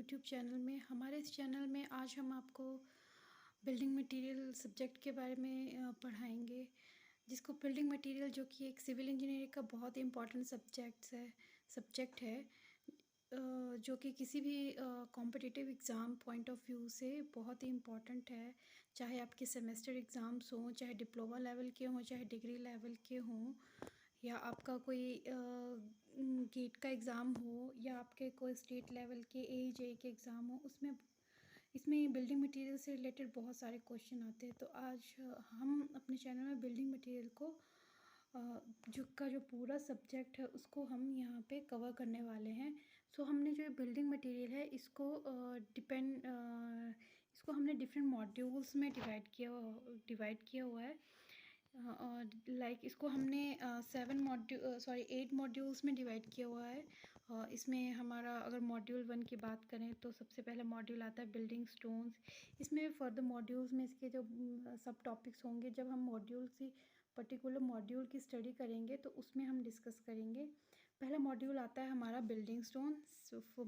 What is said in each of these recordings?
YouTube channel में। हमारे इस चैनल में आज हम आपको बिल्डिंग मटेरियल सब्जेक्ट के बारे में पढ़ाएंगे, जिसको बिल्डिंग मटेरियल जो कि एक सिविल इंजीनियरिंग का बहुत ही इम्पॉर्टेंट सब्जेक्ट है, जो कि किसी भी competitive exam point of view से बहुत ही इम्पॉर्टेंट है। चाहे आपके सेमेस्टर एग्ज़ाम्स हों, चाहे डिप्लोमा लेवल के हों, चाहे डिग्री लेवल के हों, या आपका कोई गेट का एग्ज़ाम हो, या आपके कोई स्टेट लेवल के AE के एग्ज़ाम हो, उसमें इसमें बिल्डिंग मटेरियल से रिलेटेड बहुत सारे क्वेश्चन आते हैं। तो आज हम अपने चैनल में बिल्डिंग मटेरियल को जो पूरा सब्जेक्ट है उसको हम यहाँ पे कवर करने वाले हैं। सो हमने जो बिल्डिंग मटेरियल है इसको हमने डिफरेंट मॉड्यूल्स में डिवाइड किया हुआ है। और इसको हमने 8 मॉड्यूल्स में डिवाइड किया हुआ है। इसमें हमारा अगर मॉड्यूल 1 की बात करें तो सबसे पहला मॉड्यूल आता है बिल्डिंग स्टोन्स। इसमें फर्दर मॉड्यूल्स में इसके जो सब टॉपिक्स होंगे, जब हम पर्टिकुलर मॉड्यूल की स्टडी करेंगे तो उसमें हम डिस्कस करेंगे। पहला मॉड्यूल आता है हमारा बिल्डिंग स्टोन,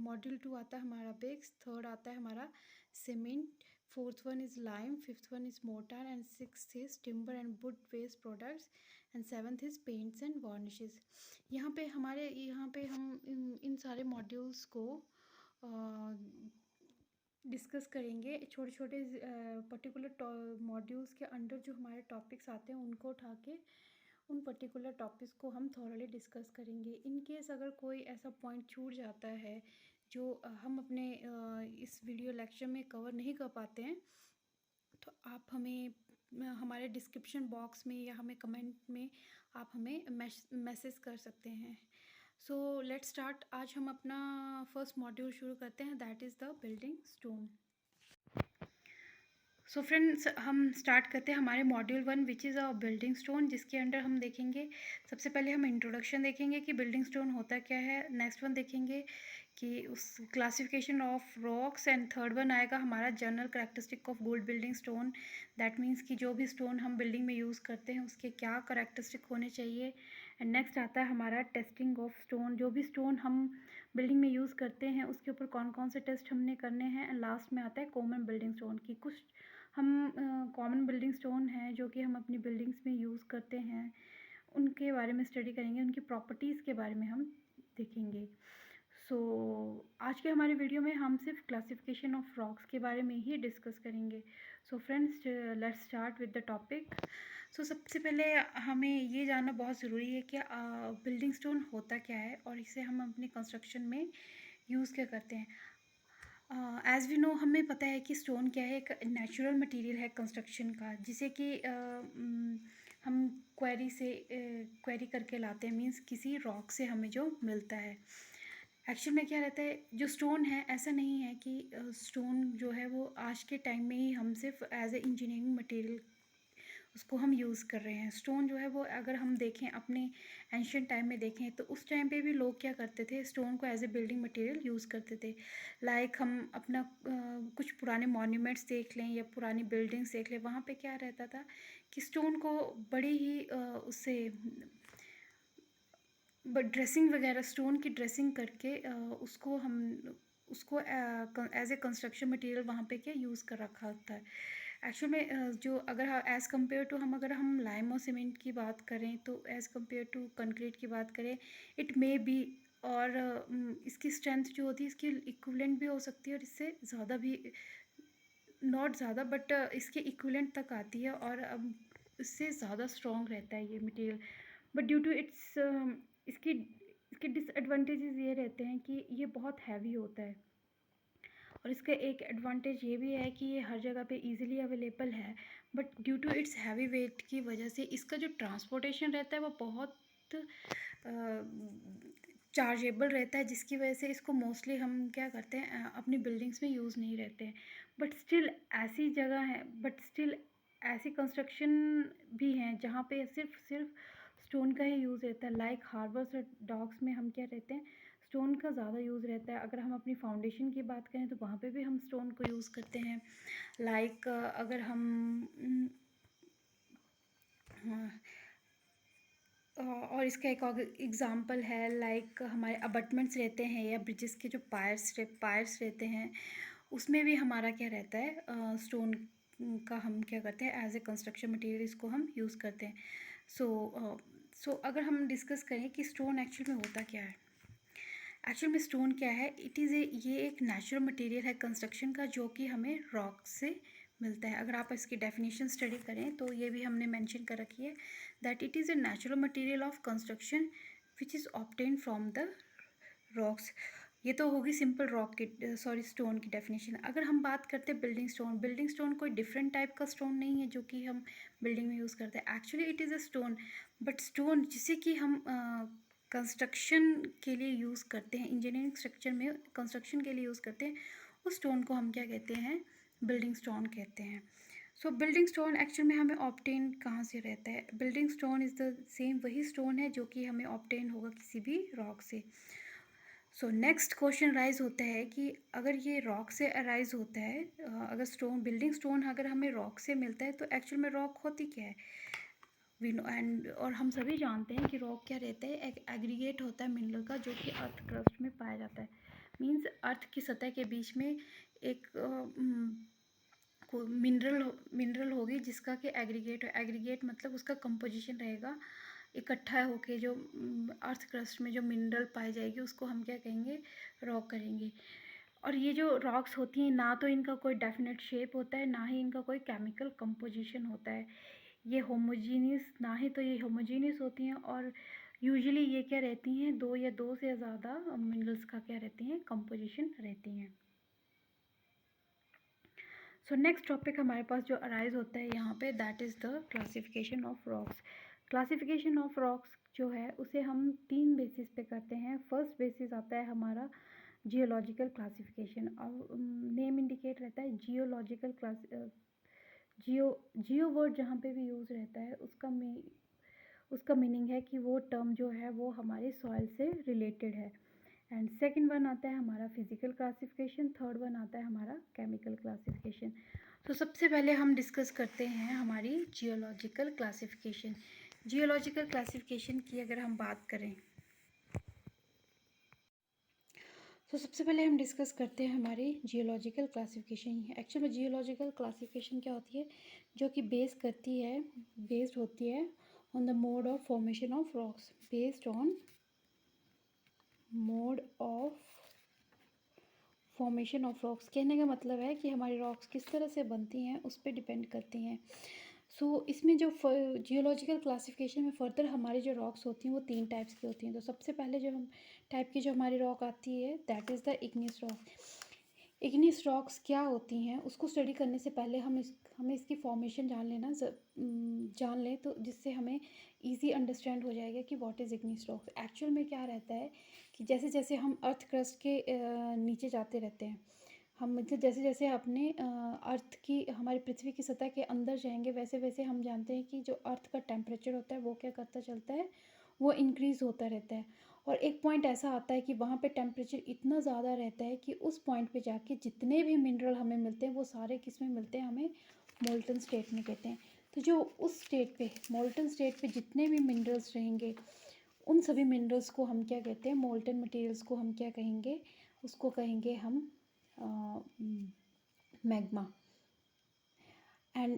मॉड्यूल 2 आता है हमारा ब्रिक्स, थर्ड आता है हमारा cement, fourth one is lime, fifth one is mortar, and sixth is timber and wood waste products, and seventh is paints and varnishes. यहाँ पे हम इन सारे मॉड्यूल्स को डिस्कस करेंगे। छोटे छोटे पर्टिकुलर मॉड्यूल्स के अंडर जो हमारे टॉपिक्स आते हैं उनको उठा के उन पर्टिकुलर टॉपिक्स को हम थॉरली डिस्कस करेंगे। इन केस अगर कोई ऐसा पॉइंट छूट जाता है जो हम अपने इस वीडियो लेक्चर में कवर नहीं कर पाते हैं, तो आप हमें हमारे डिस्क्रिप्शन बॉक्स में या हमें कमेंट में आप हमें मैसेज कर सकते हैं। So let's start. आज हम अपना फर्स्ट मॉड्यूल शुरू करते हैं, that is the building stone. So friends, हम स्टार्ट करते हैं हमारे module 1 which is a building stone, जिसके अंडर हम देखेंगे सबसे पहले हम इंट्रोडक्शन देखेंगे कि बिल्डिंग स्टोन होता क्या है। नेक्स्ट वन देखेंगे कि उस classification of rocks, and third one आएगा हमारा general characteristic of good building stone. That means कि जो भी स्टोन हम बिल्डिंग में यूज़ करते हैं उसके क्या करैक्टरिस्टिक होने चाहिए। एंड नेक्स्ट आता है हमारा टेस्टिंग ऑफ स्टोन, जो भी स्टोन हम बिल्डिंग में यूज़ करते हैं उसके ऊपर कौन कौन से टेस्ट हमने करने हैं। एंड लास्ट में आता है कॉमन बिल्डिंग स्टोन की कुछ हम कॉमन बिल्डिंग स्टोन हैं जो कि हम अपनी बिल्डिंग्स में यूज़ करते हैं, उनके बारे में स्टडी करेंगे, उनकी प्रॉपर्टीज़ के बारे में हम देखेंगे। सो आज के हमारे वीडियो में हम सिर्फ क्लासिफिकेशन ऑफ रॉक्स के बारे में ही डिस्कस करेंगे। So friends, let's start with the topic. So सबसे पहले हमें ये जानना बहुत ज़रूरी है कि बिल्डिंग स्टोन होता क्या है और इसे हम अपने कंस्ट्रक्शन में यूज़ क्या करते हैं। एज़ वी नो, हमें पता है कि स्टोन क्या है, एक नेचुरल मटेरियल है कंस्ट्रक्शन का, जिसे कि हम क्वेरी करके लाते हैं, मींस किसी रॉक से हमें जो मिलता है। एक्चुअल में क्या रहता है, जो स्टोन है, ऐसा नहीं है कि स्टोन जो है वो आज के टाइम में ही हम सिर्फ एज ए इंजीनियरिंग मटेरियल उसको हम यूज़ कर रहे हैं। स्टोन जो है वो अगर हम देखें अपने एंशियंट टाइम में देखें तो उस टाइम पे भी लोग क्या करते थे, स्टोन को as a building material use करते थे। हम अपना कुछ पुराने मॉन्यूमेंट्स देख लें या पुरानी बिल्डिंग्स देख लें, वहाँ पे क्या रहता था कि स्टोन को बड़ी ही उससे ड्रेसिंग वगैरह, स्टोन की ड्रेसिंग करके उसको एज ए कंस्ट्रक्शन मटेरियल वहाँ पे क्या यूज़ कर रखा होता है। एक्चुअल में जो अगर एज़ कम्पेयर टू अगर हम लाइम और सीमेंट की बात करें तो एज़ कम्पेयर टू कंक्रीट की बात करें, इट मे बी, और इसकी स्ट्रेंथ जो होती है इसकी इक्विवेलेंट भी हो सकती है और इससे ज़्यादा भी, नॉट ज़्यादा बट इसके इक्विवेलेंट तक आती है, और इससे ज़्यादा स्ट्रॉन्ग रहता है ये मटेरियल। बट ड्यू टू इसकी इसके डिसएडवांटेजेस ये रहते हैं कि ये बहुत हैवी होता है, और इसका एक एडवांटेज ये भी है कि ये हर जगह पे इजीली अवेलेबल है। But due to its heavy weight की वजह से इसका जो ट्रांसपोर्टेशन रहता है वो बहुत चार्जेबल रहता है, जिसकी वजह से इसको मोस्टली हम क्या करते हैं, अपनी बिल्डिंग्स में यूज़ नहीं रहते हैं। बट स्टिल ऐसी कंस्ट्रक्शन भी हैं जहाँ पे सिर्फ स्टोन का ही यूज़ रहता है। लाइक हार्बर्स और डॉक्स में हम क्या रहते हैं, स्टोन का ज़्यादा यूज़ रहता है। अगर हम अपनी फाउंडेशन की बात करें तो वहाँ पे भी हम स्टोन को यूज़ करते हैं। अगर हम और इसका एक और एग्ज़ाम्पल है लाइक हमारे अबटमेंट्स रहते हैं या ब्रिजेस के जो पायर्स रहते हैं, उसमें भी हमारा क्या रहता है, स्टोन का हम क्या करते हैं एज़ ए कंस्ट्रक्शन मटेरियल इसको हम यूज़ करते हैं। सो अगर हम डिस्कस करें कि स्टोन एक्चुअल में होता क्या है। एक्चुअल में स्टोन क्या है, इट इज़ ये एक नेचुरल मटेरियल है कंस्ट्रक्शन का जो कि हमें रॉक से मिलता है। अगर आप इसकी डेफिनेशन स्टडी करें तो ये भी हमने मेंशन कर रखी है that it is a natural material of construction which is obtain from the rocks. ये तो होगी सिंपल रॉक की स्टोन की डेफिनेशन। अगर हम बात करते हैं बिल्डिंग स्टोन कोई डिफरेंट टाइप का स्टोन नहीं है जो कि हम बिल्डिंग में यूज़ करते हैं। Actually it is a stone, but stone जिसे कि हम कंस्ट्रक्शन के लिए यूज़ करते हैं, इंजीनियरिंग स्ट्रक्चर में कंस्ट्रक्शन के लिए यूज़ करते हैं, उस स्टोन को हम क्या कहते हैं, बिल्डिंग स्टोन कहते हैं। सो बिल्डिंग स्टोन एक्चुअल में हमें ऑब्टेन कहाँ से रहता है। Building stone is the same वही स्टोन है जो कि हमें ऑब्टेन होगा किसी भी रॉक से। सो नेक्स्ट क्वेश्चन राइज होता है कि अगर ये रॉक से अराइज होता है, अगर बिल्डिंग स्टोन अगर हमें रॉक से मिलता है तो एक्चुअल में रॉक होती क्या है। वी नो एंड और हम सभी जानते हैं कि रॉक क्या रहता है, एक एग्रीगेट होता है मिनरल का जो कि अर्थ क्रस्ट में पाया जाता है। मींस अर्थ की सतह के बीच में एक मिनरल होगी जिसका कि एग्रीगेट मतलब उसका कंपोजिशन रहेगा इकट्ठा होके जो अर्थ क्रस्ट में जो मिनरल पाई जाएगी उसको हम क्या कहेंगे, रॉक करेंगे। और ये जो रॉक्स होती हैं ना तो इनका कोई डेफिनेट शेप होता है ना ही इनका कोई केमिकल कंपोजिशन होता है। ये होमोजीनियस ना ही तो ये होमोजीनियस होती हैं और यूजुअली ये क्या रहती हैं, दो या दो से ज़्यादा मिनरल्स का क्या रहती हैं, कंपोजिशन रहती हैं। सो नेक्स्ट टॉपिक हमारे पास जो अराइज होता है यहाँ पे that is the classification of rocks. Classification of rocks जो है उसे हम 3 बेसिस पे करते हैं। फर्स्ट बेसिस आता है हमारा जियोलॉजिकल क्लासिफिकेशन, और नेम इंडिकेट रहता है जियोलॉजिकल क्लास। जियो वर्ड जहाँ पे भी यूज़ रहता है उसका मीनिंग है कि वो टर्म जो है वो हमारे सॉइल से रिलेटेड है। एंड सेकंड वन आता है हमारा फिजिकल क्लासिफिकेशन, थर्ड वन आता है हमारा केमिकल क्लासिफिकेशन। तो सबसे पहले हम डिस्कस करते हैं हमारी जियोलॉजिकल क्लासिफिकेशन। जियोलॉजिकल क्लासिफिकेशन की अगर हम बात करें तो सबसे पहले हम डिस्कस करते हैं हमारी जियोलॉजिकल क्लासिफिकेशन। एक्चुअली में जियोलॉजिकल क्लासिफिकेशन क्या होती है, जो कि बेस्ड होती है on the mode of formation of rocks, based on mode of formation of rocks. कहने का मतलब है कि हमारी रॉक्स किस तरह से बनती हैं उस पर डिपेंड करती हैं। इसमें जो जियोलॉजिकल क्लासिफिकेशन में फर्दर हमारी जो रॉक्स होती हैं वो 3 टाइप्स की होती हैं। तो सबसे पहले जो हम टाइप की जो हमारी रॉक आती है that is the igneous rock. Igneous rocks क्या होती हैं उसको स्टडी करने से पहले हमें इसकी फॉर्मेशन जान लें तो जिससे हमें ईजी अंडरस्टैंड हो जाएगा कि what is igneous rocks. Actual में क्या रहता है कि जैसे जैसे हम अर्थ क्रस्ट के नीचे जाते रहते हैं, हम मतलब जैसे जैसे अपने अर्थ की हमारी पृथ्वी की सतह के अंदर जाएंगे वैसे वैसे हम जानते हैं कि जो अर्थ का टेम्परेचर होता है वो क्या करता चलता है, वो इंक्रीज़ होता रहता है। और एक पॉइंट ऐसा आता है कि वहाँ पे टेम्परेचर इतना ज़्यादा रहता है कि उस पॉइंट पे जाके जितने भी मिनरल हमें मिलते हैं वो सारे किस में मिलते हैं, हमें मोल्टन स्टेट में कहते हैं। तो जो उस स्टेट पे मोल्टन स्टेट पे जितने भी मिनरल्स रहेंगे उन सभी मिनरल्स को हम क्या कहते हैं, मोल्टन मटेरियल्स को हम क्या कहेंगे, उसको कहेंगे हम मैग्मा।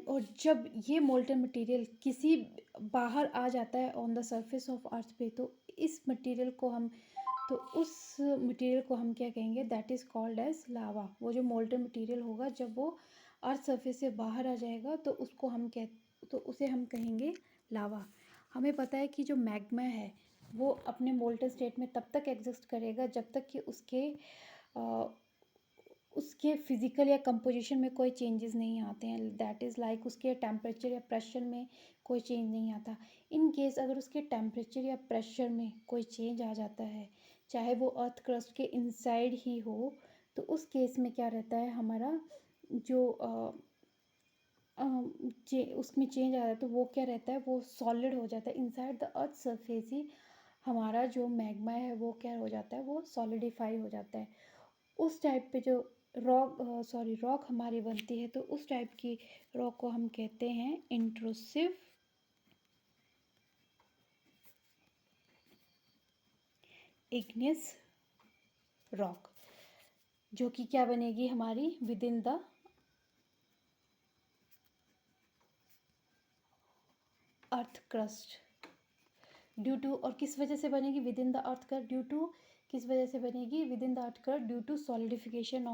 और जब ये मोल्टन मटेरियल किसी बाहर आ जाता है on the surface of earth पे तो इस मटेरियल को हम तो उस मटेरियल को हम क्या कहेंगे, दैट इज़ कॉल्ड एज लावा। वो जो मोल्टन मटेरियल होगा जब वो अर्थ सरफेस से बाहर आ जाएगा तो उसे हम कहेंगे लावा। हमें पता है कि जो मैग्मा है वो अपने मोल्टन स्टेट में तब तक एग्जिस्ट करेगा जब तक कि उसके फिज़िकल या कंपोजिशन में कोई चेंजेस नहीं आते हैं। दैट इज़ लाइक उसके टेम्परेचर या प्रेशर में कोई चेंज नहीं आता। इन केस अगर उसके टेम्परेचर या प्रेशर में कोई चेंज आ जाता है, चाहे वो अर्थ क्रस्ट के इनसाइड ही हो, तो उस केस में क्या रहता है, हमारा जो उसमें चेंज आ जाता है तो वो क्या रहता है, वो सॉलिड हो जाता है। इनसाइड द अर्थ सरफेस ही हमारा जो मैग्मा है वो क्या हो जाता है, वो सॉलिडिफाई हो जाता है। उस टाइप पे जो रॉक हमारी बनती है तो उस टाइप की रॉक को हम कहते हैं इंट्रूसिव इग्नियस रॉक, जो कि क्या बनेगी हमारी within the earth crust due to, और किस वजह से बनेगी within the earth crust, due to किस वजह से बनेगी within the earth crust, due to solidification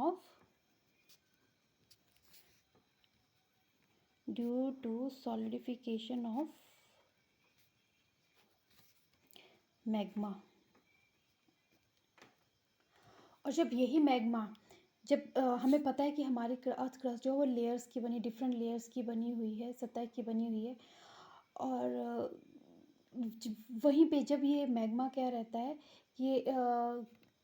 of magma. और जब यही मैग्मा, जब हमें पता है कि हमारी अर्थ क्रस्ट जो है वो लेयर्स की बनी, डिफरेंट लेयर्स की बनी हुई है, सतह की बनी हुई है, और वहीं पे जब ये मैग्मा क्या रहता है, ये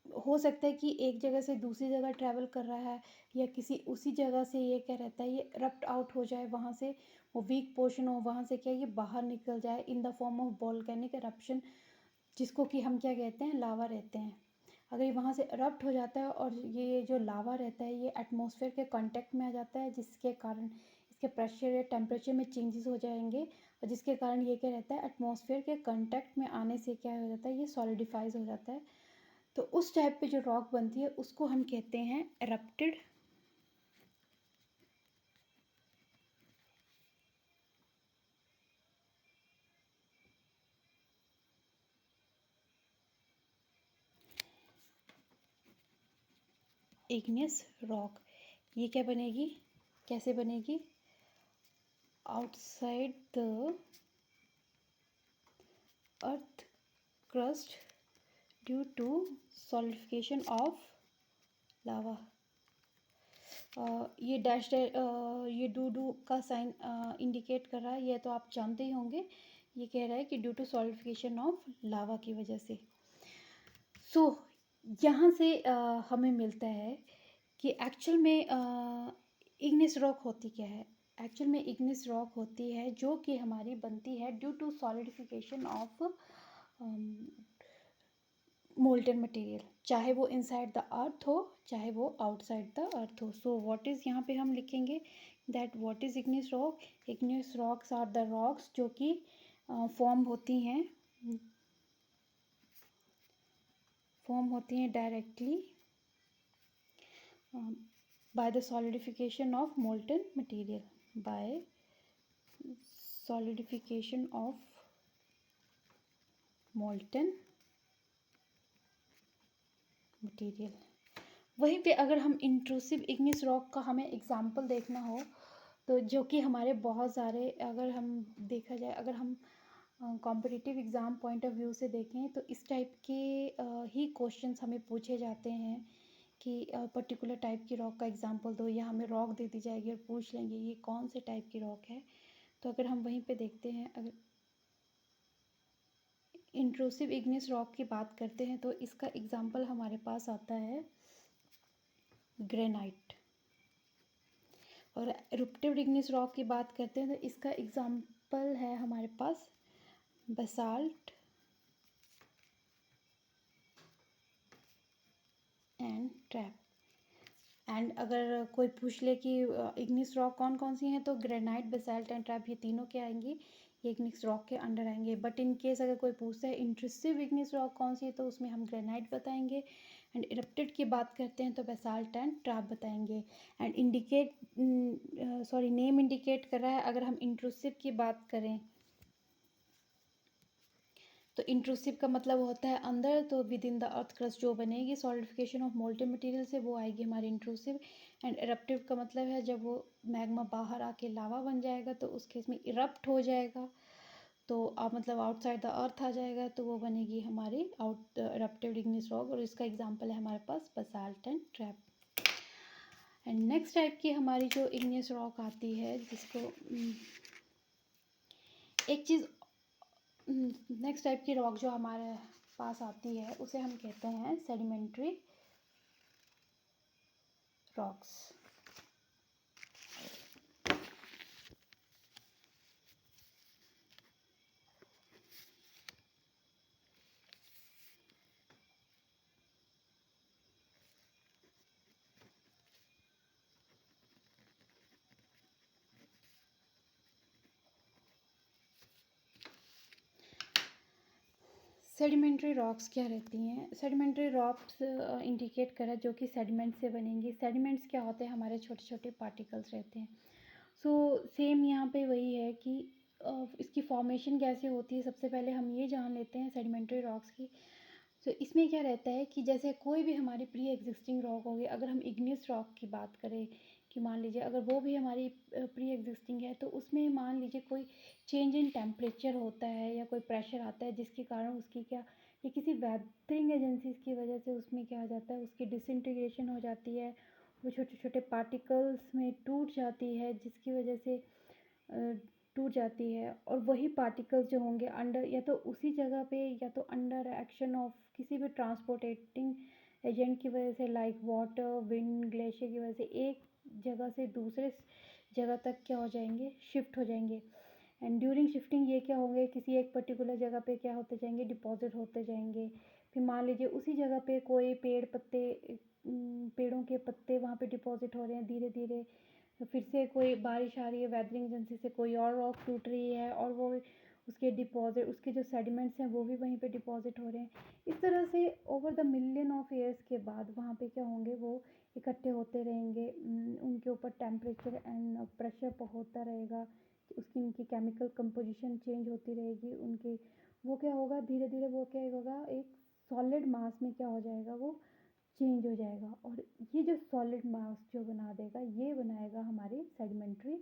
हो सकता है कि एक जगह से दूसरी जगह ट्रैवल कर रहा है, या किसी उसी जगह से ये क्या रहता है, ये रप्ट आउट हो जाए, वहाँ से वो वीक पोर्शन हो, वहाँ से क्या ये बाहर निकल जाए in the form of volcanic eruption, जिसको कि हम क्या कहते हैं, लावा रहते हैं। अगर ये वहाँ से इरप्ट हो जाता है और ये जो लावा रहता है ये एटमॉस्फेयर के कांटेक्ट में आ जाता है, जिसके कारण इसके प्रेशर या टेम्परेचर में चेंजेस हो जाएंगे, और जिसके कारण ये क्या रहता है, एटमॉस्फेयर के कांटेक्ट में आने से क्या हो जाता है, ये सॉलिडिफाइज हो जाता है। तो उस टाइप पे जो रॉक बनती है उसको हम कहते हैं एरप्टेड इग्नियस रॉक। ये क्या बनेगी, कैसे बनेगी, outside the earth crust due to solidification of lava. ये डैश ये डू का साइन इंडिकेट कर रहा है, ये तो आप जानते ही होंगे। ये कह रहा है कि due to solidification of lava की वजह से। सो यहाँ से हमें मिलता है कि एक्चुअल में इग्नियस रॉक होती क्या है। एक्चुअल में इग्नियस रॉक होती है जो कि हमारी बनती है due to solidification of molten material, चाहे वो इनसाइड द अर्थ हो चाहे वो आउटसाइड द अर्थ हो। सो व्हाट इज़, यहाँ पे हम लिखेंगे that what is igneous rock. Igneous rocks are the rocks जो कि फॉर्म होती हैं directly by the solidification of molten material, by solidification of molten material। वहीं पे अगर हम इंट्रूसिव इग्नियस रॉक का हमें एग्जांपल देखना हो, तो जो कि हमारे बहुत सारे, अगर हम देखा जाए, अगर हम competitive exam point of view से देखें तो इस टाइप के ही क्वेश्चंस हमें पूछे जाते हैं कि पर्टिकुलर टाइप की रॉक का एग्जांपल दो, या हमें रॉक दे दी जाएगी और पूछ लेंगे ये कौन से टाइप की रॉक है। तो अगर हम वहीं पे देखते हैं, अगर इंट्रूसिव इग्नियस रॉक की बात करते हैं तो इसका एग्जांपल हमारे पास आता है ग्रेनाइट। और इरप्टिव इग्नियस रॉक की बात करते हैं तो इसका एग्जांपल है हमारे पास बसाल्ट एंड ट्रैप। एंड अगर कोई पूछ ले कि इग्नियस रॉक कौन कौन सी हैं, तो ग्रेनाइट, बेसाल्ट एंड ट्रैप, ये तीनों क्या आएंगी, ये इग्नियस रॉक के अंडर आएंगे। बट इन केस अगर कोई पूछता है इंट्रूसिव इग्नियस रॉक कौन सी है, तो उसमें हम ग्रेनाइट बताएंगे। एंड इरप्टेड की बात करते हैं तो बेसाल्ट एंड ट्रैप बताएंगे। एंड नेम इंडिकेट कर रहा है। अगर हम इंट्रूसिव की बात करें तो इंट्रूसिव का मतलब होता है अंदर, तो with in the earth crust जो बनेगी सॉलिडिफिकेशन ऑफ मोल्टेन मटेरियल से, वो आएगी हमारी इंट्रूसिव। एंड इरप्टिव का मतलब है जब वो मैग्मा बाहर आके लावा बन जाएगा तो उस केस में इरप्ट हो जाएगा, तो मतलब आउटसाइड द अर्थ आ जाएगा, तो वो बनेगी हमारी इरप्टिव इग्नियस रॉक। और इसका एग्जाम्पल है हमारे पास basalt and trap. And next type की हमारी जो इग्नियस रॉक आती है, जिसको एक चीज़, नेक्स्ट टाइप की रॉक जो हमारे पास आती है उसे हम कहते हैं सेडिमेंट्री रॉक्स। सेडिमेंट्री रॉक्स क्या रहती हैं? सेडिमेंट्री रॉक्स इंडिकेट करा जो कि सेडिमेंट से बनेंगी। सेडिमेंट्स क्या होते हैं? हमारे छोटे-छोटे पार्टिकल्स रहते हैं। सो सेम यहाँ पे वही है कि इसकी फॉर्मेशन कैसे होती है, सबसे पहले हम ये जान लेते हैं सेडिमेंट्री रॉक्स की। सो इसमें क्या रहता है कि जैसे कोई भी हमारी प्री एग्जिस्टिंग रॉक हो गई, अगर हम इग्नियस रॉक की बात करें कि मान लीजिए अगर वो भी हमारी प्री एग्जिस्टिंग है, तो उसमें मान लीजिए कोई चेंज इन टेम्परेचर होता है या कोई प्रेशर आता है जिसके कारण उसकी क्या, या किसी वेदरिंग एजेंसीज की वजह से उसमें क्या आ जाता है, उसकी डिसइंटीग्रेशन हो जाती है, वो छोटे छोटे पार्टिकल्स में टूट जाती है, जिसकी वजह से टूट जाती है। और वही पार्टिकल्स जो होंगे अंडर, या तो उसी जगह पे या तो अंडर एक्शन ऑफ किसी भी ट्रांसपोर्टेटिंग एजेंट की वजह से, लाइक वाटर, विंड, ग्लेशियर की वजह से एक जगह से दूसरे जगह तक क्या हो जाएंगे, शिफ्ट हो जाएंगे। एंड ड्यूरिंग शिफ्टिंग ये क्या होंगे, किसी एक पर्टिकुलर जगह पे क्या होते जाएंगे, डिपॉजिट होते जाएंगे। फिर मान लीजिए उसी जगह पे कोई पेड़ पत्ते, पेड़ों के पत्ते वहाँ पे डिपॉजिट हो रहे हैं धीरे धीरे। तो फिर से कोई बारिश आ रही है वेदरिंग एजेंसी से, कोई और रॉक टूट रही है और वो उसके डिपॉजिट, उसके जो सेडिमेंट्स हैं वो भी वहीं पे डिपॉजिट हो रहे हैं। इस तरह से over the million of years के बाद वहाँ पे क्या होंगे, वो इकट्ठे होते रहेंगे। उनके ऊपर टेम्परेचर एंड प्रेशर होता रहेगा, उसकी उनकी केमिकल कंपोजिशन चेंज होती रहेगी उनके। वो क्या होगा, धीरे धीरे वो क्या होगा, एक सॉलिड मास में क्या हो जाएगा, वो चेंज हो जाएगा। और ये जो सॉलिड मास जो बना देगा, ये बनाएगा हमारी सेडिमेंट्री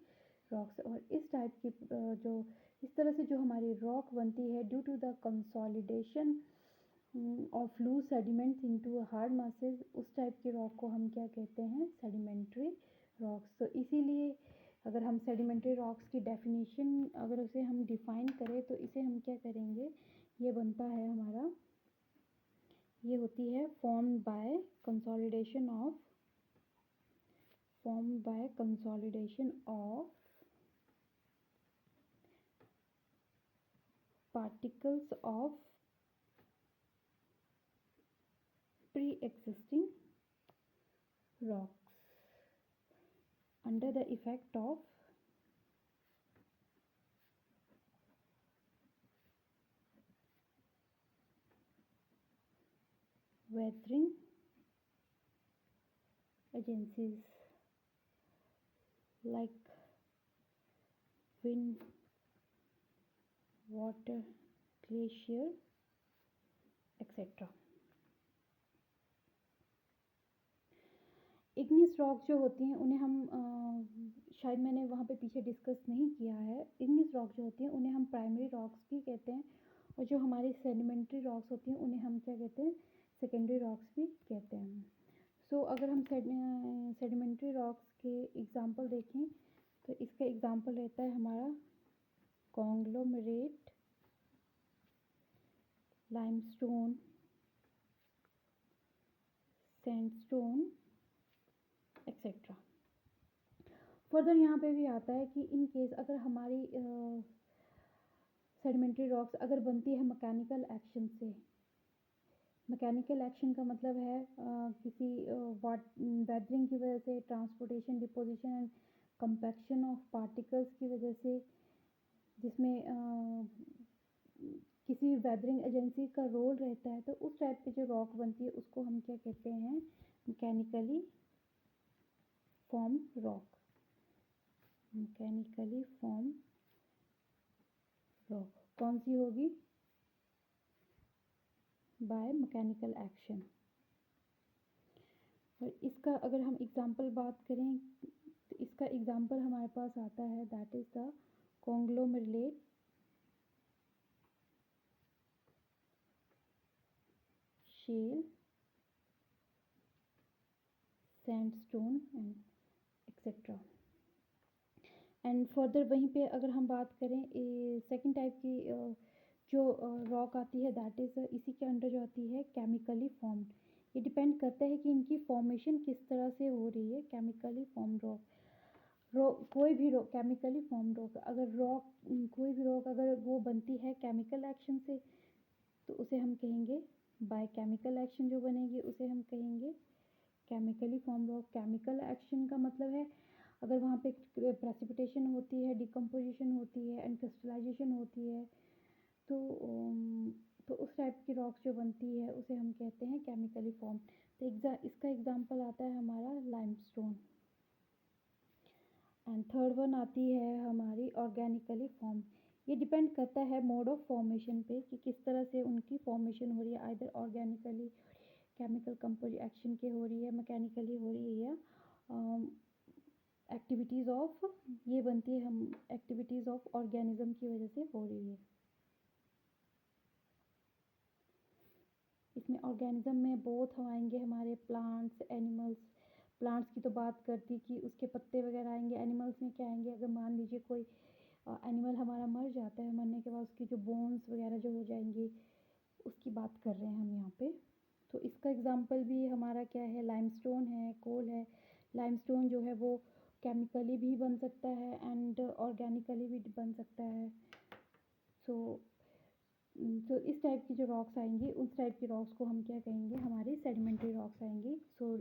रॉक्स। और इस टाइप की जो इस तरह से जो हमारी रॉक बनती है due to the consolidation of loose sediments into hard masses, उस टाइप की रॉक को हम क्या कहते हैं, सेडिमेंट्री रॉक्स। तो इसीलिए अगर हम सेडिमेंट्री रॉक्स की डेफिनेशन अगर उसे हम डिफाइन करें तो इसे हम क्या करेंगे, ये बनता है हमारा, ये होती है formed by consolidation of particles of pre-existing rocks under the effect of weathering agencies like wind, water, glacier, etc. Igneous rock जो होती हैं उन्हें हम शायद मैंने वहाँ पे पीछे डिस्कस नहीं किया है। इग्नियस रॉक जो होती हैं उन्हें हम प्राइमरी रॉक्स भी कहते हैं, और जो हमारी सेडिमेंट्री रॉक्स होती हैं उन्हें हम क्या कहते हैं, सेकेंडरी रॉक्स भी कहते हैं। सो अगर हम सेडिमेंट्री रॉक्स के एग्जांपल देखें तो इसका एग्जांपल रहता है हमारा conglomerate, limestone, sandstone, etcetera. Further यहाँ पे भी आता है कि इन केस अगर हमारी सेडिमेंट्री रॉक्स अगर बनती है मैकेनिकल एक्शन से, मैकेनिकल एक्शन का मतलब है किसी वेदरिंग की वजह से, transportation, deposition and compaction of particles की वजह से, जिसमें किसी वेदरिंग एजेंसी का रोल रहता है, तो उस टाइप की जो रॉक बनती है उसको हम क्या कहते हैं, mechanically form rock. Mechanically form rock कौन सी होगी, बाय मैकेनिकल एक्शन। और इसका अगर हम एग्जांपल बात करें तो इसका एग्जांपल हमारे पास आता है, that is the conglomerate, shale, sandstone and etcetera. And further वहीं पे अगर हम बात करें सेकंड टाइप की जो रॉक आती है, दैट इज़ इसी के अंडर जो आती है केमिकली फॉर्म्ड। ये डिपेंड करता है कि इनकी फॉर्मेशन किस तरह से हो रही है। केमिकली फॉर्म रॉक, कोई भी रॉक केमिकली फॉर्म रॉक, अगर रॉक कोई भी रॉक अगर वो बनती है केमिकल एक्शन से तो उसे हम कहेंगे, बाय केमिकल एक्शन जो बनेगी उसे हम कहेंगे chemically form rock. Chemical action का मतलब है अगर वहाँ पे प्रेसिपिटेशन होती है, डिकम्पोजिशन होती है एंड क्रिस्टलाइजेशन होती है, तो तो उस टाइप की रॉक्स जो बनती है उसे हम कहते हैं केमिकली फॉर्म। तो इसका एग्जांपल आता है हमारा लाइमस्टोन। एंड थर्ड वन आती है हमारी ऑर्गेनिकली फॉर्म। ये डिपेंड करता है मोड ऑफ फॉर्मेशन पे कि किस तरह से उनकी फॉर्मेशन हो रही है, either organically chemical compose action के हो रही है, मैकेनिकली हो रही है, या एक्टिविटीज़ ऑफ ये बनती है हम एक्टिविटीज़ ऑफ ऑर्गेनिज्म की वजह से हो रही है। इसमें ऑर्गेनिज्म में बोथ हम आएंगे हमारे प्लांट्स, एनिमल्स। प्लांट्स की तो बात करती कि उसके पत्ते वगैरह आएंगे। एनिमल्स में क्या आएंगे, अगर मान लीजिए कोई एनिमल हमारा मर जाता है, मरने के बाद उसकी जो बोन्स वगैरह जो हो जाएंगी, उसकी बात कर रहे हैं हम यहाँ पे। तो इसका एग्जांपल भी हमारा क्या है, लाइमस्टोन है, कोल है। लाइमस्टोन जो है वो केमिकली भी बन सकता है एंड ऑर्गेनिकली भी बन सकता है। सो तो इस टाइप की जो रॉक्स आएंगी, उस टाइप की रॉक्स को हम क्या कहेंगे, हमारी सेडिमेंट्री रॉक्स आएंगी। So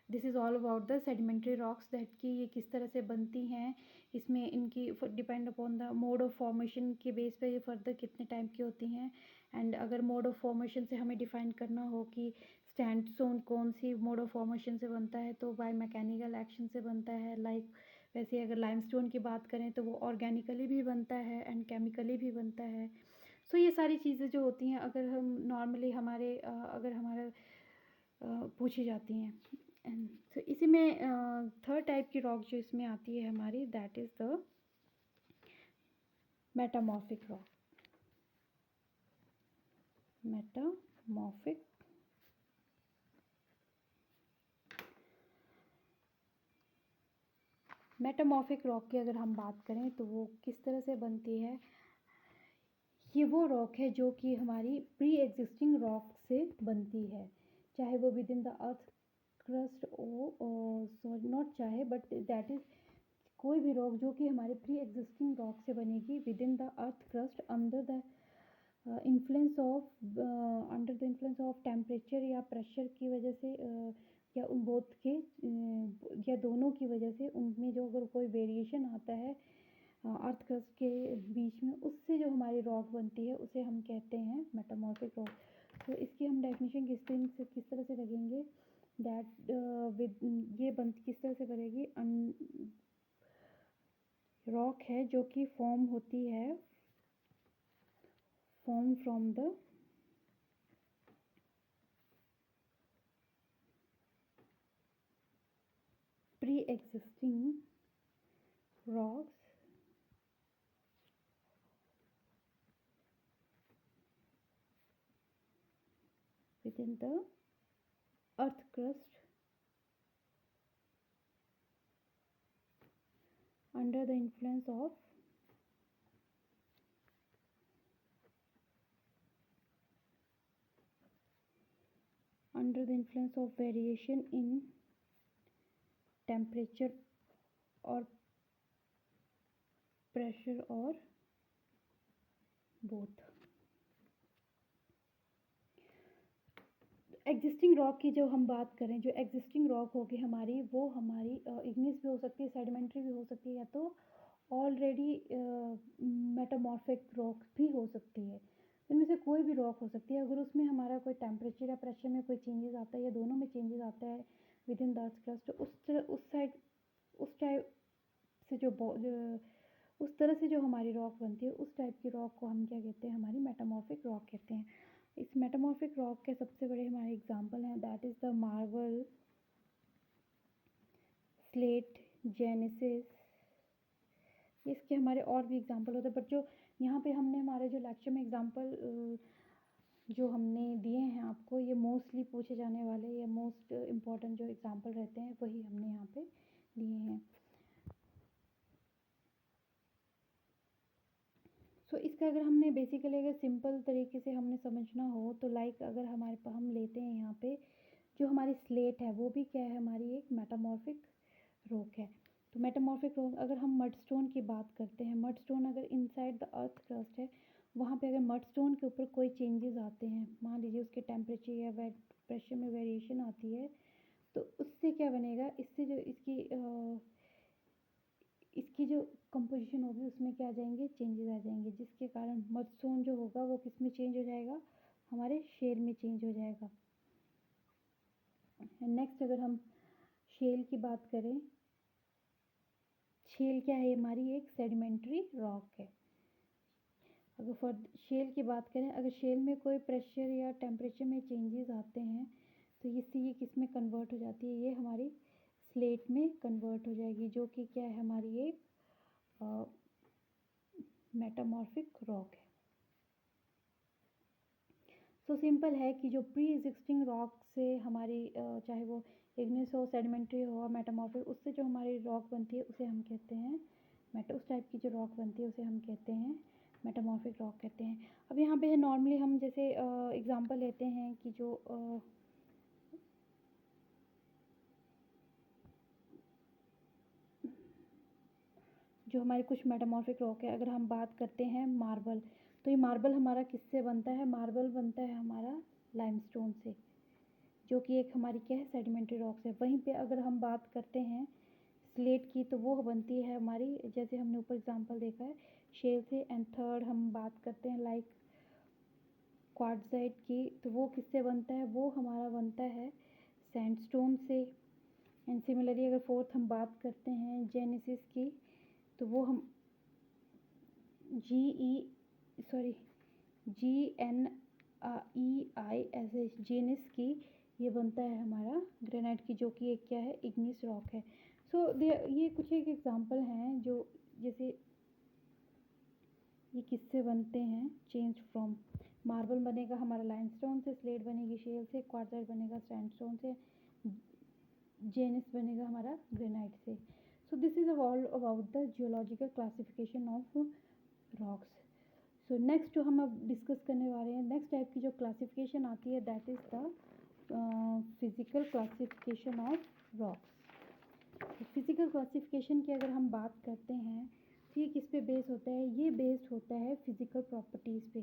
this is all about the sedimentary rocks, that कि ये किस तरह से बनती हैं। इसमें इनकी depend upon the mode of formation के बेस पे ये फर्दर कितने टाइप की होती हैं। एंड अगर मोड ऑफ फॉर्मेशन से हमें डिफाइन करना हो कि सैंडस्टोन कौन सी मोड ऑफ फॉर्मेशन से बनता है, तो बाय मैकेनिकल एक्शन से बनता है। वैसे अगर लाइमस्टोन की बात करें तो वो ऑर्गेनिकली भी बनता है एंड केमिकली भी बनता है। सो ये सारी चीज़ें जो होती हैं, अगर हम नॉर्मली अगर हमारा पूछी जाती हैं। एंड तो इसी में थर्ड टाइप की रॉक जो इसमें आती है हमारी, that is the metamorphic rock. Metamorphic metamorphic rock की अगर हम बात करें तो वो किस तरह से बनती है। ये वो रॉक है जो कि हमारी प्री एग्जिस्टिंग रॉक से बनती है, चाहे वो within the earth crust oh, sorry not चाहे, बट दैट इज़ कोई भी रॉक जो कि हमारे प्री एग्जिस्टिंग रॉक से बनेगी within the earth crust under the influence of temperature या प्रेशर की वजह से, या उन बोथ के या दोनों की वजह से उनमें जो अगर कोई वेरिएशन आता है अर्थ क्रस्ट के बीच में, उससे जो हमारी रॉक बनती है उसे हम कहते हैं मेटामॉर्फिक रॉक। तो इसकी हम डेफिनेशन किस तरह से लगेंगे, दैट ये बन किस तरह से करेगी। रॉक है जो कि फॉर्म होती है form from the pre-existing rocks within the earth crust under the influence of variation in temperature or pressure or both। Existing rock की जो हम बात करें, जो एग्जिस्टिंग रॉक होगी हमारी, वो हमारी इग्निस भी हो सकती है, सेडिमेंट्री भी हो सकती है, या तो ऑलरेडी मेटामॉर्फिक रॉक भी हो सकती है। इनमें से कोई भी रॉक हो सकती है। अगर उसमें हमारा कोई टेम्परेचर या प्रेशर में कोई चेंजेस आता है या दोनों में चेंजेस आता है with in the earth crust, तो उस टाइप से उस तरह से जो हमारी रॉक बनती है, उस टाइप की रॉक को हम क्या कहते हैं, हमारी मेटामॉर्फिक रॉक कहते हैं। इस मेटामॉर्फिक रॉक के सबसे बड़े हमारे एग्जांपल हैं, that is the marble, slate, genesis. इसके हमारे और भी एग्जांपल होते हैं, बट जो यहाँ पे हमने हमारे जो लेक्चर में एग्जांपल जो हमने दिए हैं आपको, ये मोस्टली पूछे जाने वाले या मोस्ट इम्पॉर्टेंट जो एग्जांपल रहते हैं वही हमने यहाँ पे दिए हैं। सो इसका अगर हमने बेसिकली अगर सिंपल तरीके से हमने समझना हो तो अगर हमारे पास हम लेते हैं यहाँ पे जो हमारी स्लेट है, वो भी क्या है, हमारी एक मेटामॉर्फिक रॉक है। तो मेटामॉर्फिक रॉक, अगर हम मडस्टोन की बात करते हैं, मडस्टोन अगर इनसाइड द अर्थ क्रस्ट है, वहाँ पे अगर मडस्टोन के ऊपर कोई चेंजेस आते हैं, मान लीजिए उसके टेम्परेचर या प्रेशर में वेरिएशन आती है, तो उससे क्या बनेगा, इससे जो इसकी जो कंपोजिशन होगी उसमें क्या आ जाएंगे, चेंजेस आ जाएंगे, जिसके कारण मडस्टोन जो होगा वो किस में चेंज हो जाएगा, हमारे शेल में चेंज हो जाएगा। नेक्स्ट अगर हम शेल की बात करें, शेल क्या है, हमारी एक सेडिमेंट्री रॉक है। अगर फॉर शेल की बात करें, अगर शेल में कोई प्रेशर या टेम्परेचर में चेंजेस आते हैं तो इससे ये किस में कन्वर्ट हो जाती है, ये हमारी स्लेट में कन्वर्ट हो जाएगी, जो कि क्या है, हमारी एक मेटामॉर्फिक रॉक है। सो सिंपल है कि जो प्री एग्जिस्टिंग रॉक से हमारी चाहे वो इग्नियस हो, सेडिमेंट्री हो, मेटामॉर्फिक, उससे जो हमारी रॉक बनती है उसे हम कहते हैं उस टाइप की जो रॉक बनती है उसे हम कहते हैं मेटामॉर्फिक रॉक कहते हैं। अब यहाँ पे नॉर्मली हम जैसे एग्जांपल लेते हैं कि जो हमारे कुछ मेटामॉर्फिक रॉक है, अगर हम बात करते हैं मार्बल, तो ये मार्बल हमारा किससे बनता है, मार्बल बनता है हमारा लाइमस्टोन से, जो कि एक हमारी क्या है, सेडिमेंट्री रॉक्स है। वहीं पे अगर हम बात करते हैं स्लेट की, तो वो बनती है हमारी, जैसे हमने ऊपर एग्जांपल देखा है, शेल से। एंड थर्ड हम बात करते हैं लाइक क्वार्ट्ज़ाइट की, तो वो किससे बनता है, वो हमारा बनता है सैंडस्टोन से। एंड सिमिलरली अगर फोर्थ हम बात करते हैं जेनेसिस की, तो वो हम GNEIS जीनस की, ये बनता है हमारा ग्रेनाइट की, जो कि एक क्या है, इग्निस रॉक है। सो ये कुछ एक एग्जांपल हैं जो जैसे ये किससे बनते हैं, चेंज फ्रॉम मार्बल बनेगा हमारा लाइमस्टोन से, स्लेट बनेगी शेल से, क्वार्ट्ज़ाइट बनेगा सैंडस्टोन से, जेनिस बनेगा हमारा ग्रेनाइट से। So this is all about the geological classification of rocks. So next जो हम अब डिस्कस करने वाले हैं, नेक्स्ट टाइप की जो क्लासिफिकेशन आती है, that is the physical classification of rocks. Physical classification की अगर हम बात करते हैं तो ये किस पे बेस होता है, ये बेस्ड होता है फिज़िकल प्रॉपर्टीज़ पे।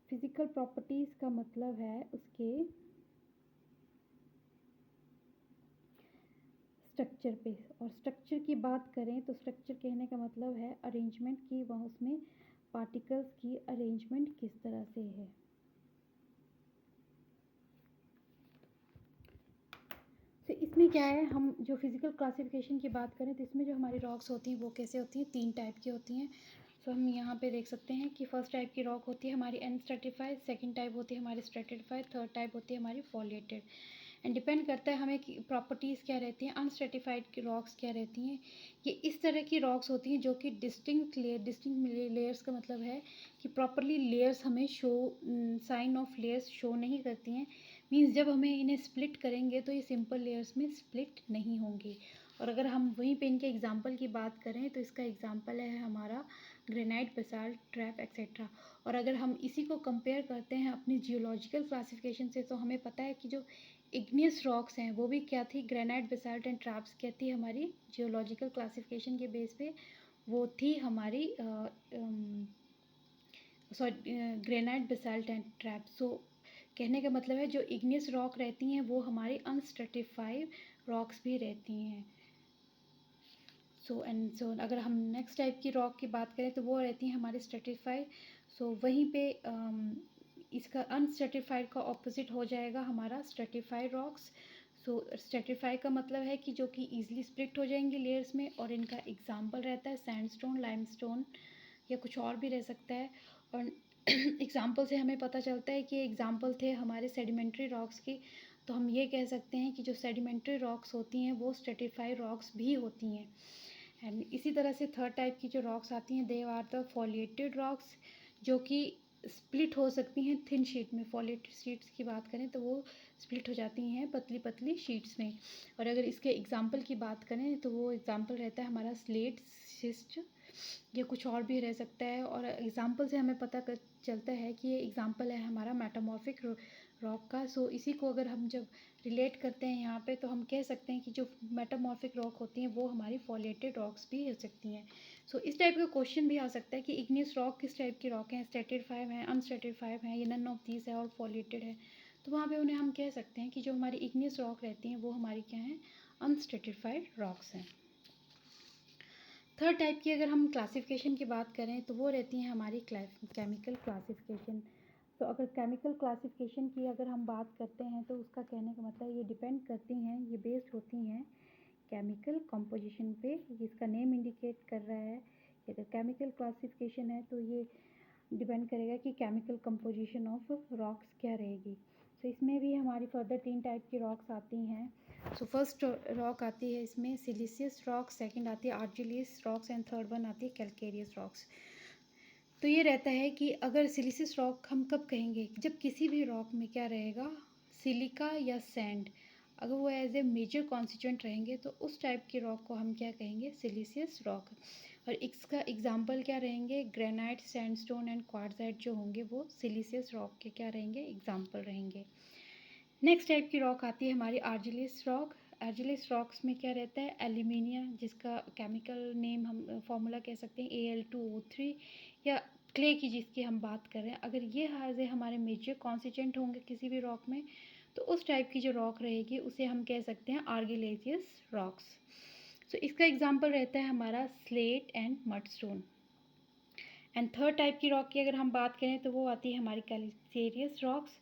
फिज़िकल प्रॉपर्टीज़ का मतलब है उसके स्ट्रक्चर पे, और स्ट्रक्चर की बात करें तो स्ट्रक्चर कहने का मतलब है अरेंजमेंट की, वह उसमें पार्टिकल्स की अरेंजमेंट किस तरह से है। तो इसमें क्या है, हम जो फिज़िकल क्लासिफिकेशन की बात करें तो इसमें जो हमारी रॉक्स होती हैं वो कैसे होती हैं, 3 टाइप की होती हैं। सो हम यहाँ पे देख सकते हैं कि फर्स्ट टाइप की रॉक होती है हमारी अनस्ट्रेटिफाइड, सेकंड टाइप होती है हमारी स्ट्रेटिफाइड, थर्ड टाइप होती है हमारी फॉलिएटेड। एंड डिपेंड करता है हमें कि प्रॉपर्टीज़ क्या रहती हैं। अनस्ट्रेटिफाइड की रॉक्स क्या रहती हैं, ये इस तरह की रॉक्स होती हैं जो कि डिस्टिंक्ट लेयर्स का मतलब है कि प्रॉपरली लेयर्स हमें show, sign of layers show नहीं करती हैं। मीन्स जब हमें इन्हें स्प्लिट करेंगे तो ये सिंपल लेयर्स में स्प्लिट नहीं होंगी। और अगर हम वहीं पे इनके एग्जांपल की बात करें तो इसका एग्जांपल है हमारा ग्रेनाइट, बेसाल्ट, ट्रैप एक्सेट्रा। और अगर हम इसी को कंपेयर करते हैं अपनी जियोलॉजिकल क्लासिफिकेशन से, तो हमें पता है कि जो इग्नियस रॉक्स हैं वो भी क्या थी, ग्रेनाइट, बेसाल्ट एंड ट्रैप्स क्या थी हमारी जियोलॉजिकल क्लासिफिकेशन के बेस पे, वो थी हमारी ग्रेनाइट, बेसाल्ट एंड ट्रैप। सो कहने का मतलब है जो इग्नियस रॉक रहती हैं वो हमारी अनस्ट्रेटिफाइड रॉक्स भी रहती हैं। सो अगर हम नेक्स्ट टाइप की रॉक की बात करें तो वो रहती हैं हमारी स्ट्रेटिफाइड। सो वहीं पे इसका अनस्ट्रेटिफाइड का ऑपोजिट हो जाएगा हमारा स्ट्रेटिफाइड रॉक्स। सो स्ट्रेटिफाइड का मतलब है कि जो कि ईजिली स्प्लिट हो जाएंगे लेयर्स में, और इनका एग्जाम्पल रहता है सैंडस्टोन, लाइमस्टोन या कुछ और भी रह सकता है। और एग्जाम्पल से हमें पता चलता है कि एग्जाम्पल थे हमारे सेडिमेंट्री रॉक्स की, तो हम ये कह सकते हैं कि जो सेडिमेंट्री रॉक्स होती हैं वो स्ट्रेटिफाइड रॉक्स भी होती हैं। एंड इसी तरह से थर्ड टाइप की जो रॉक्स आती हैं दे आर द फॉलिएटेड रॉक्स, जो कि स्प्लिट हो सकती हैं थिन शीट में। फॉलिएटेड शीट्स की बात करें तो वो स्प्लिट हो जाती हैं पतली पतली शीट्स में। और अगर इसके एग्जाम्पल की बात करें तो वो एग्जाम्पल रहता है हमारा स्लेट, शिस्ट या कुछ और भी रह सकता है। और एग्जाम्पल से हमें पता चलता है कि ये एग्जाम्पल है हमारा मेटामॉर्फिक रॉक का। सो इसी को अगर हम जब रिलेट करते हैं यहाँ पे तो हम कह सकते हैं कि जो मेटामॉर्फिक रॉक होती हैं वो हमारी फॉलिएटेड रॉक्स भी हो सकती हैं। सो इस टाइप का क्वेश्चन भी आ सकता है कि इग्नियस रॉक किस टाइप की रॉक हैं, स्ट्रेटिफाइड हैं, अनस्ट्रेटिफाइड हैं, या नन ऑफ दीज है और फॉलिएटेड है। तो वहाँ पे उन्हें हम कह सकते हैं कि जो हमारी इग्नियस रॉक रहती हैं वो हमारी क्या हैं, अनस्ट्रेटिफाइड रॉक्स हैं। थर्ड टाइप की अगर हम क्लासिफिकेशन की बात करें तो वो रहती हैं हमारी केमिकल क्लासिफिकेशन। तो अगर केमिकल क्लासिफिकेशन की अगर हम बात करते हैं तो उसका कहने का मतलब ये डिपेंड करती हैं, ये बेस्ड होती हैं केमिकल कंपोजिशन पे। जिसका नेम इंडिकेट कर रहा है कि अगर केमिकल क्लासिफिकेशन है तो ये डिपेंड करेगा कि केमिकल कंपोजिशन ऑफ रॉक्स क्या रहेगी। सो इसमें भी हमारी फर्दर 3 टाइप की रॉक्स आती हैं। सो फर्स्ट रॉक आती है इसमें सिलिशियस रॉक, सेकंड आती है argillaceous rocks and third one आती है कैलकेरियस रॉक्स। तो ये रहता है कि अगर सिलिशियस रॉक हम कब कहेंगे, जब किसी भी रॉक में क्या रहेगा, सिलिका या सैंड, अगर वो एज ए मेजर कॉन्स्टिट्यूएंट रहेंगे तो उस टाइप की रॉक को हम क्या कहेंगे, सिलिशियस रॉक। और इसका एग्जांपल क्या रहेंगे, ग्रेनाइट, सैंडस्टोन एंड क्वार्ट्जाइट जो होंगे वो सिलिशियस रॉक के क्या रहेंगे, एग्जांपल रहेंगे। नेक्स्ट टाइप की रॉक आती है हमारी आर्जिलियस रॉक। आर्जिलियस रॉक्स में क्या रहता है, एल्यूमिनिया, जिसका केमिकल नेम हम फॉर्मूला कह सकते हैं Al2O3, या क्ले की जिसकी हम बात कर रहे हैं, अगर ये हाजे हमारे मेजर कॉन्स्टिट्यूएंट होंगे किसी भी रॉक में तो उस टाइप की जो रॉक रहेगी उसे हम कह सकते हैं आर्गिलेजियस रॉक्स। सो इसका एग्जांपल रहता है हमारा slate and mudstone. And third type की रॉक की अगर हम बात करें तो वो आती है हमारी कैल्केरियस रॉक्स।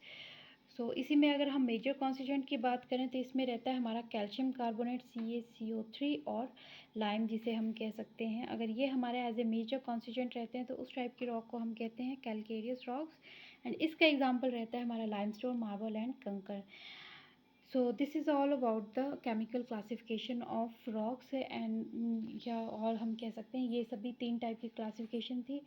सो इसी में अगर हम मेजर कॉन्स्टिट्यूएंट की बात करें तो इसमें रहता है हमारा कैल्शियम कार्बोनेट CaCO3 और लाइम जिसे हम कह सकते हैं। अगर ये हमारे एज ए मेजर कॉन्स्टिट्यूएंट रहते हैं तो उस टाइप की रॉक को हम कहते हैं कैलकेरियस रॉक्स। एंड इसका एग्जांपल रहता है हमारा लाइमस्टोन, मार्बल एंड कंकर। So this is all about the chemical classification of rocks and या और हम कह सकते हैं ये सभी 3 टाइप की क्लासिफिकेशन थी।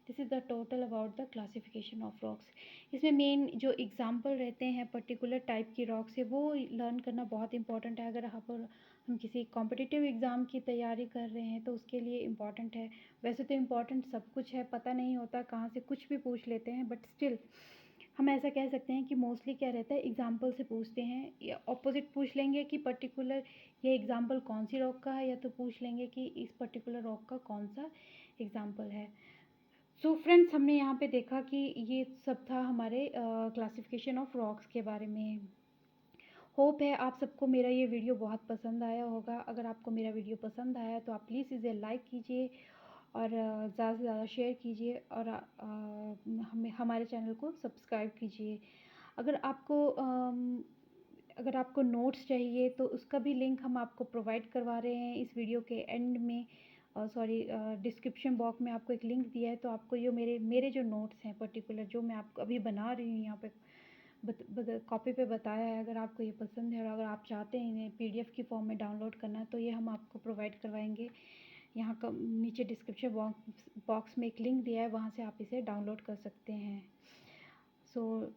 This is the total about the classification of rocks. इसमें मेन जो एग्जांपल रहते हैं पर्टिकुलर टाइप की रॉक से वो लर्न करना बहुत इंपॉर्टेंट है। अगर हम किसी कॉम्पिटिटिव एग्ज़ाम की तैयारी कर रहे हैं तो उसके लिए इम्पॉर्टेंट है। वैसे तो इम्पॉर्टेंट सब कुछ है, पता नहीं होता कहाँ से कुछ भी पूछ लेते हैं, बट स्टिल हम ऐसा कह सकते हैं कि मोस्टली क्या रहता है, एग्जाम्पल से पूछते हैं, या ऑपोजिट पूछ लेंगे कि पर्टिकुलर ये एग्जाम्पल कौन सी रॉक का है, या तो पूछ लेंगे कि इस पर्टिकुलर रॉक का कौन सा एग्जाम्पल है। सो फ्रेंड्स, हमने यहाँ पे देखा कि ये सब था हमारे क्लासिफिकेशन ऑफ रॉक्स के बारे में। होप है आप सबको मेरा ये वीडियो बहुत पसंद आया होगा। अगर आपको मेरा वीडियो पसंद आया तो आप प्लीज़ इसे लाइक कीजिए और ज़्यादा से ज़्यादा शेयर कीजिए और हमारे चैनल को सब्सक्राइब कीजिए। अगर आपको नोट्स चाहिए तो उसका भी लिंक हम आपको प्रोवाइड करवा रहे हैं इस वीडियो के एंड में। डिस्क्रिप्शन बॉक्स में आपको एक लिंक दिया है, तो आपको ये मेरे जो नोट्स हैं पर्टिकुलर जो मैं आपको अभी बना रही हूँ यहाँ पे कॉपी पे बताया है, अगर आपको ये पसंद है और अगर आप चाहते हैं इन्हें PDF की फॉर्म में डाउनलोड करना तो ये हम आपको प्रोवाइड करवाएंगे। यहाँ का नीचे डिस्क्रिप्शन बॉक्स में एक लिंक दिया है, वहाँ से आप इसे डाउनलोड कर सकते हैं। So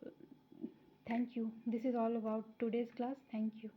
thank you. This is all about today's class. Thank you.